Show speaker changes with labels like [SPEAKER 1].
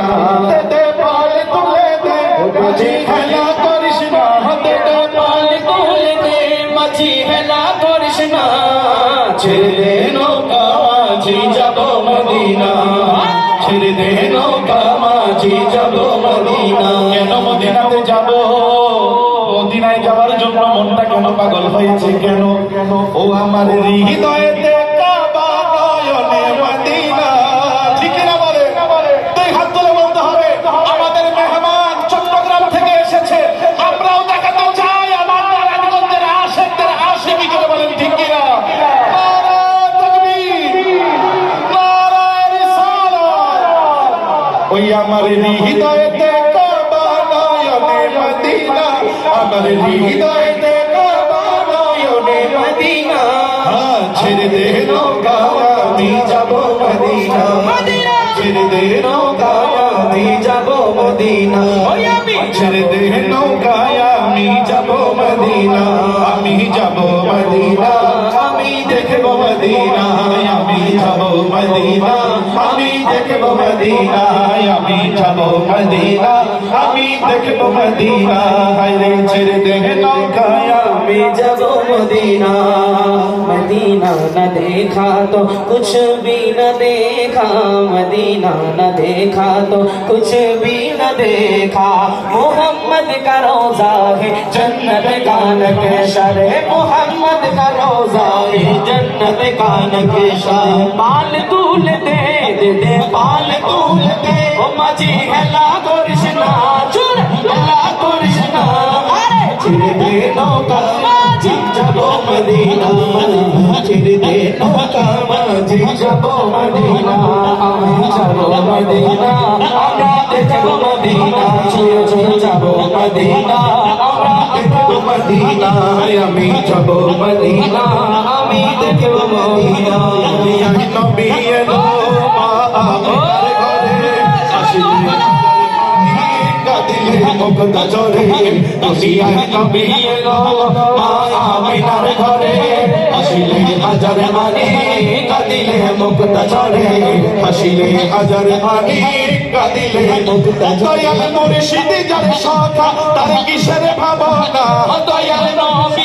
[SPEAKER 1] হাতে পাল তুলে দে মাঝি হেলা করিস না, হাতে পাল তুলে দে মাঝি হেলা করিস না, ছেড়ে দে নৌকা মাঝি যাব মদিনা, ছেড়ে দে নৌকা মাঝি যাব মদিনা। কেন মদিনাতে যাব? মদিনায় যাওয়ার জন্য মনটা কেন পাগল হয়েছে? কেন ও আমার হৃদয়েতে কাবা নয়নে মদিনা। ঠিক না বলে? তুই হাত তুলে বলতে হবে আমাদের মেহমান চট্টগ্রাম থেকে এসেছে, আমরাও দেখাতে চাই আমার নারায়ণগঞ্জের আশেকদের আশিকি করে। বলেন ঠিক কিনা? নারে তাকবীর, নারে রিসালাত। ওই আমার হৃদয়েতে কাবা নয়নে মদিনা, আমার হৃদয়েতে কাবা নয়নে মদিনা, ছেড়ে দে নৌকা আমি যাব মদিনা, ছেড়ে দে নৌকা আমি যাব মদিনা, ছেড়ে দে নৌকা আমি যাব মদিনা, আমি যাব মদিনা, আমি দেখব মদিনা, আমি যাব মদিনা, আমি দেখব মদিনা, আমি যাব মদিনা, আমি দেখব মদিনা। হায়রে ছেড়ে দে নৌকা আমি যাব মদিনা।
[SPEAKER 2] मदीना न देखा तो कुछ भी न देखा, मदीना न देखा तो कुछ भी न देखा। मोहम्मद का रोजा है जन्नत का नक्शा रे, मोहम्मद का रोजा है जन्नत का नक्शा। पाल तूल दे दे दे पाल तूल दे ओ माझी हेला कृष्णा, चुर हेला कृष्णा। अरे छिड़ दे नौका माझी जाबो मदीना, ছেড়ে দে নৌকা মাঝি যাব মদিনা, আমি যাব মদিনা, আমরা দেখব মদিনা, ছেড়ে ছেড়ে যাব মদিনা, আমরা দেখব মদিনা, আমি যাব মদিনা, আমি দেখব মদিনা।
[SPEAKER 1] নবী এলো মা আমিনার ঘরে, আসিলে কাঁদিলে মুক্তা ঝরে। নবী এলো মা আমিনার ঘরে, হাসিলে হাজার মানি কাঁদিলে মুক্তা ঝরে, হাসিলে হাজার মানি কাঁদিলে মুক্তা ঝরে। দয়াল মুর্শিদ যার শাখা তার কিসের ভাবনা, দয়াল নবী